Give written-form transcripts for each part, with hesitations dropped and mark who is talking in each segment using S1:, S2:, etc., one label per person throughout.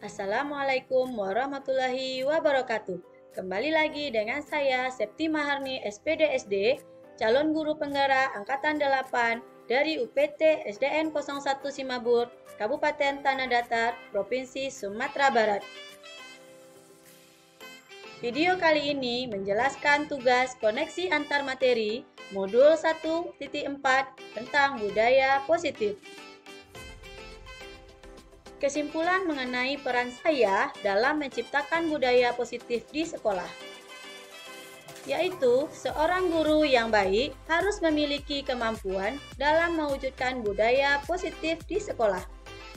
S1: Assalamualaikum warahmatullahi wabarakatuh. Kembali lagi dengan saya Septi Maharni SPDSD, calon guru penggerak angkatan 8 dari UPT SDN 01 Simabur, Kabupaten Tanah Datar, Provinsi Sumatera Barat. Video kali ini menjelaskan tugas koneksi antar materi modul 1.4 tentang budaya positif. Kesimpulan mengenai peran saya dalam menciptakan budaya positif di sekolah, yaitu seorang guru yang baik harus memiliki kemampuan dalam mewujudkan budaya positif di sekolah.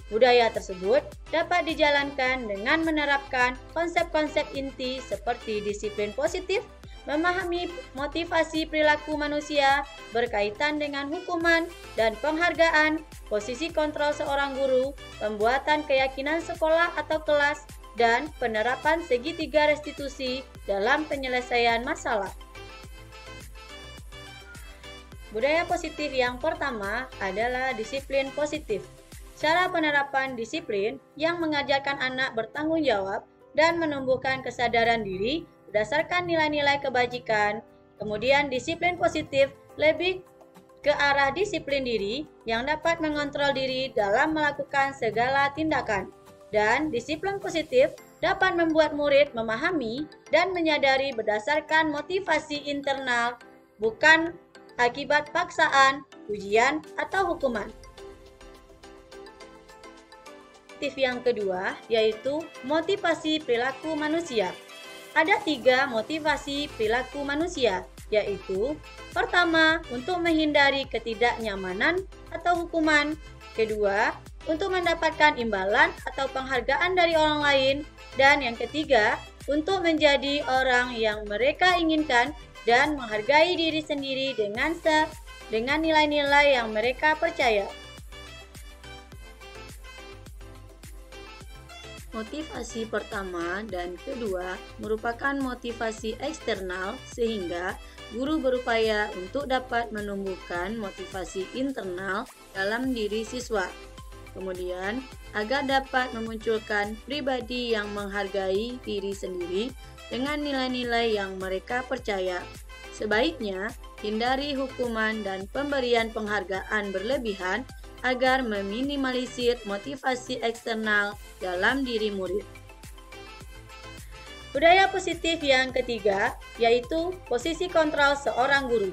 S1: Budaya tersebut dapat dijalankan dengan menerapkan konsep-konsep inti seperti disiplin positif, memahami motivasi perilaku manusia berkaitan dengan hukuman dan penghargaan, posisi kontrol seorang guru, pembuatan keyakinan sekolah atau kelas, dan penerapan segitiga restitusi dalam penyelesaian masalah. Budaya positif yang pertama adalah disiplin positif. Cara penerapan disiplin yang mengajarkan anak bertanggung jawab dan menumbuhkan kesadaran diri berdasarkan nilai-nilai kebajikan. Kemudian disiplin positif lebih ke arah disiplin diri yang dapat mengontrol diri dalam melakukan segala tindakan. Dan disiplin positif dapat membuat murid memahami dan menyadari berdasarkan motivasi internal, bukan akibat paksaan, ujian, atau hukuman. Yang kedua yaitu motivasi perilaku manusia. Ada 3 motivasi perilaku manusia, yaitu pertama, untuk menghindari ketidaknyamanan atau hukuman. Kedua, untuk mendapatkan imbalan atau penghargaan dari orang lain. Dan yang ketiga, untuk menjadi orang yang mereka inginkan dan menghargai diri sendiri dengan nilai-nilai yang mereka percaya. Motivasi pertama dan kedua merupakan motivasi eksternal sehingga guru berupaya untuk dapat menumbuhkan motivasi internal dalam diri siswa. Kemudian, agar dapat memunculkan pribadi yang menghargai diri sendiri dengan nilai-nilai yang mereka percaya. Sebaiknya, hindari hukuman dan pemberian penghargaan berlebihan agar meminimalisir motivasi eksternal dalam diri murid. Budaya positif yang ketiga yaitu posisi kontrol seorang guru.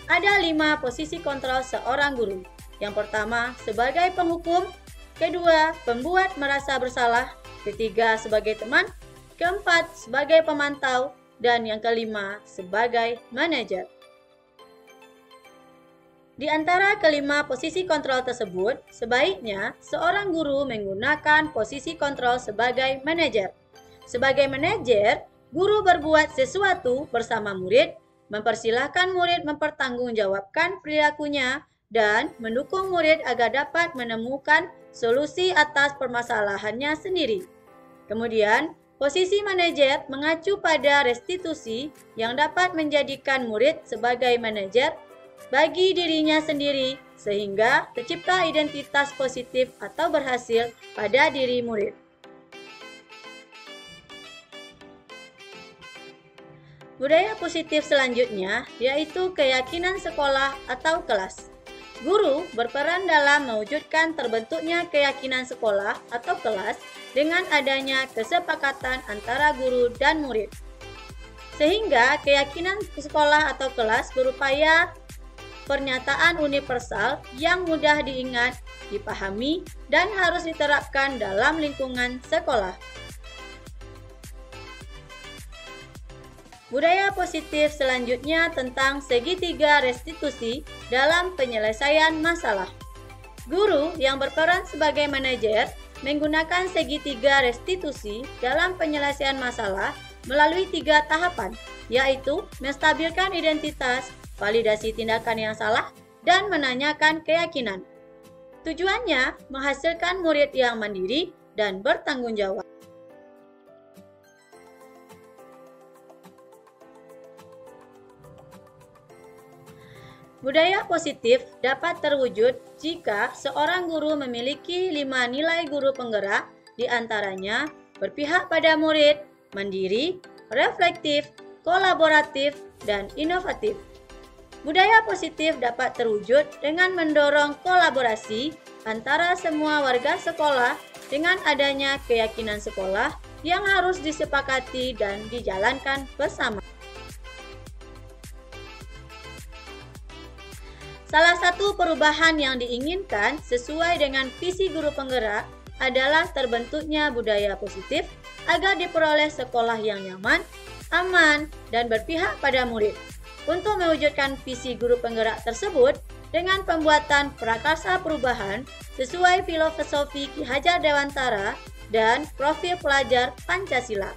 S1: Ada 5 posisi kontrol seorang guru. Yang pertama, sebagai penghukum. Kedua, pembuat merasa bersalah. Ketiga, sebagai teman. Keempat, sebagai pemantau. Dan yang kelima, sebagai manajer. Di antara kelima posisi kontrol tersebut, sebaiknya seorang guru menggunakan posisi kontrol sebagai manajer. Sebagai manajer, guru berbuat sesuatu bersama murid, mempersilahkan murid mempertanggungjawabkan perilakunya, dan mendukung murid agar dapat menemukan solusi atas permasalahannya sendiri. Kemudian, posisi manajer mengacu pada restitusi yang dapat menjadikan murid sebagai manajer bagi dirinya sendiri sehingga tercipta identitas positif atau berhasil pada diri murid. Budaya positif selanjutnya yaitu keyakinan sekolah atau kelas. Guru berperan dalam mewujudkan terbentuknya keyakinan sekolah atau kelas dengan adanya kesepakatan antara guru dan murid. Sehingga keyakinan sekolah atau kelas berupaya pernyataan universal yang mudah diingat, dipahami, dan harus diterapkan dalam lingkungan sekolah. Budaya positif selanjutnya tentang segitiga restitusi dalam penyelesaian masalah. Guru yang berperan sebagai manajer menggunakan segitiga restitusi dalam penyelesaian masalah melalui 3 tahapan, yaitu menstabilkan identitas, validasi tindakan yang salah, dan menanyakan keyakinan. Tujuannya menghasilkan murid yang mandiri dan bertanggung jawab. Budaya positif dapat terwujud jika seorang guru memiliki 5 nilai guru penggerak di antaranya berpihak pada murid, mandiri, reflektif, kolaboratif, dan inovatif. Budaya positif dapat terwujud dengan mendorong kolaborasi antara semua warga sekolah dengan adanya keyakinan sekolah yang harus disepakati dan dijalankan bersama. Salah satu perubahan yang diinginkan sesuai dengan visi guru penggerak adalah terbentuknya budaya positif agar diperoleh sekolah yang nyaman, aman, dan berpihak pada murid. Untuk mewujudkan visi guru penggerak tersebut dengan pembuatan prakarsa perubahan sesuai filosofi Ki Hajar Dewantara dan profil pelajar Pancasila.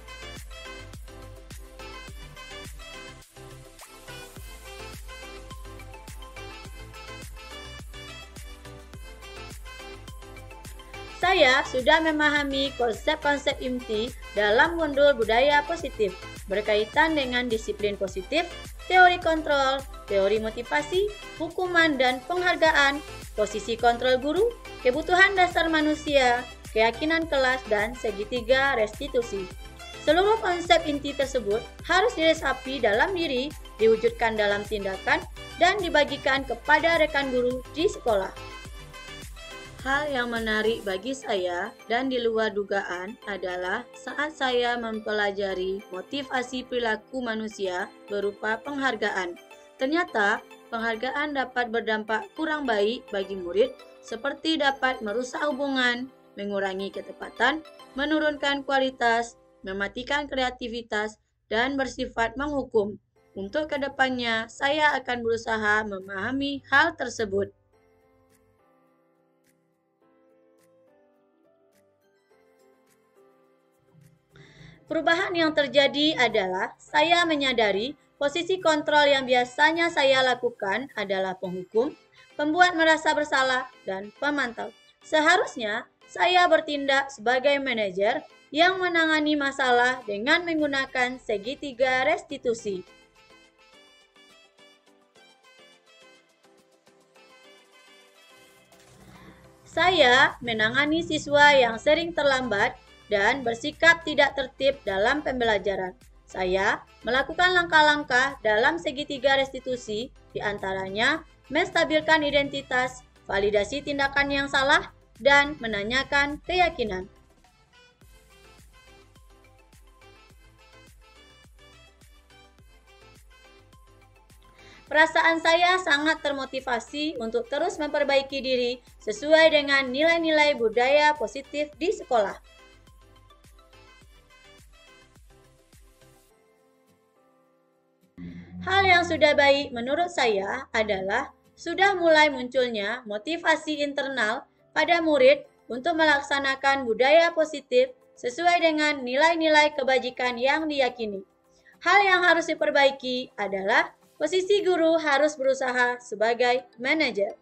S1: Saya sudah memahami konsep-konsep inti dalam modul budaya positif berkaitan dengan disiplin positif, teori kontrol, teori motivasi, hukuman dan penghargaan, posisi kontrol guru, kebutuhan dasar manusia, keyakinan kelas, dan segitiga restitusi. Seluruh konsep inti tersebut harus diresapi dalam diri, diwujudkan dalam tindakan, dan dibagikan kepada rekan guru di sekolah. Hal yang menarik bagi saya dan di luar dugaan adalah saat saya mempelajari motivasi perilaku manusia berupa penghargaan. Ternyata, penghargaan dapat berdampak kurang baik bagi murid, seperti dapat merusak hubungan, mengurangi ketepatan, menurunkan kualitas, mematikan kreativitas, dan bersifat menghukum. Untuk kedepannya, saya akan berusaha memahami hal tersebut. Perubahan yang terjadi adalah saya menyadari posisi kontrol yang biasanya saya lakukan adalah penghukum, pembuat merasa bersalah, dan pemantau. Seharusnya saya bertindak sebagai manajer yang menangani masalah dengan menggunakan segitiga restitusi. Saya menangani siswa yang sering terlambat dan bersikap tidak tertib dalam pembelajaran. Saya melakukan langkah-langkah dalam segitiga restitusi, diantaranya menstabilkan identitas, validasi tindakan yang salah, dan menanyakan keyakinan. Perasaan saya sangat termotivasi untuk terus memperbaiki diri sesuai dengan nilai-nilai budaya positif di sekolah. Hal yang sudah baik menurut saya adalah sudah mulai munculnya motivasi internal pada murid untuk melaksanakan budaya positif sesuai dengan nilai-nilai kebajikan yang diyakini. Hal yang harus diperbaiki adalah posisi guru harus berusaha sebagai manajer.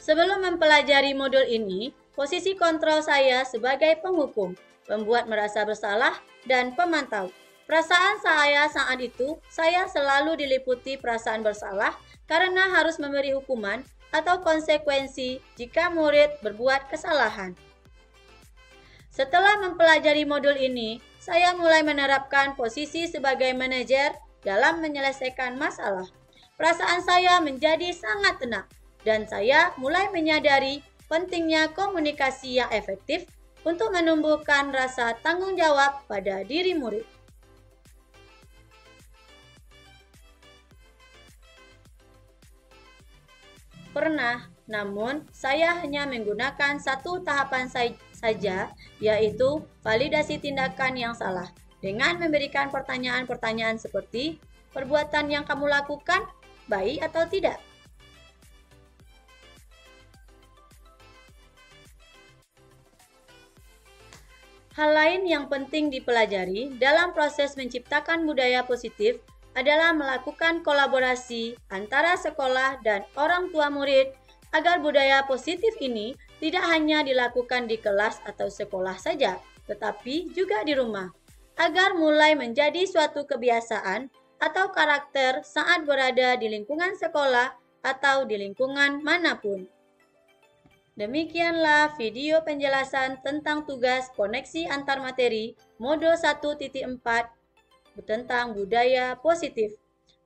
S1: Sebelum mempelajari modul ini, posisi kontrol saya sebagai penghukum, pembuat merasa bersalah, dan pemantau. Perasaan saya saat itu, saya selalu diliputi perasaan bersalah karena harus memberi hukuman atau konsekuensi jika murid berbuat kesalahan. Setelah mempelajari modul ini, saya mulai menerapkan posisi sebagai manajer dalam menyelesaikan masalah. Perasaan saya menjadi sangat tenang, dan saya mulai menyadari pentingnya komunikasi yang efektif untuk menumbuhkan rasa tanggung jawab pada diri murid. Pernah, namun saya hanya menggunakan satu tahapan saja, yaitu validasi tindakan yang salah, dengan memberikan pertanyaan-pertanyaan seperti, perbuatan yang kamu lakukan baik atau tidak? Hal lain yang penting dipelajari dalam proses menciptakan budaya positif adalah melakukan kolaborasi antara sekolah dan orang tua murid agar budaya positif ini tidak hanya dilakukan di kelas atau sekolah saja, tetapi juga di rumah, agar mulai menjadi suatu kebiasaan atau karakter saat berada di lingkungan sekolah atau di lingkungan manapun. Demikianlah video penjelasan tentang tugas koneksi antar materi mode 1.4 tentang budaya positif.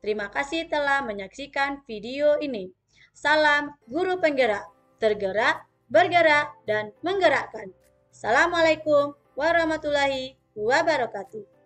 S1: Terima kasih telah menyaksikan video ini. Salam guru penggerak, tergerak, bergerak, dan menggerakkan. Assalamualaikum warahmatullahi wabarakatuh.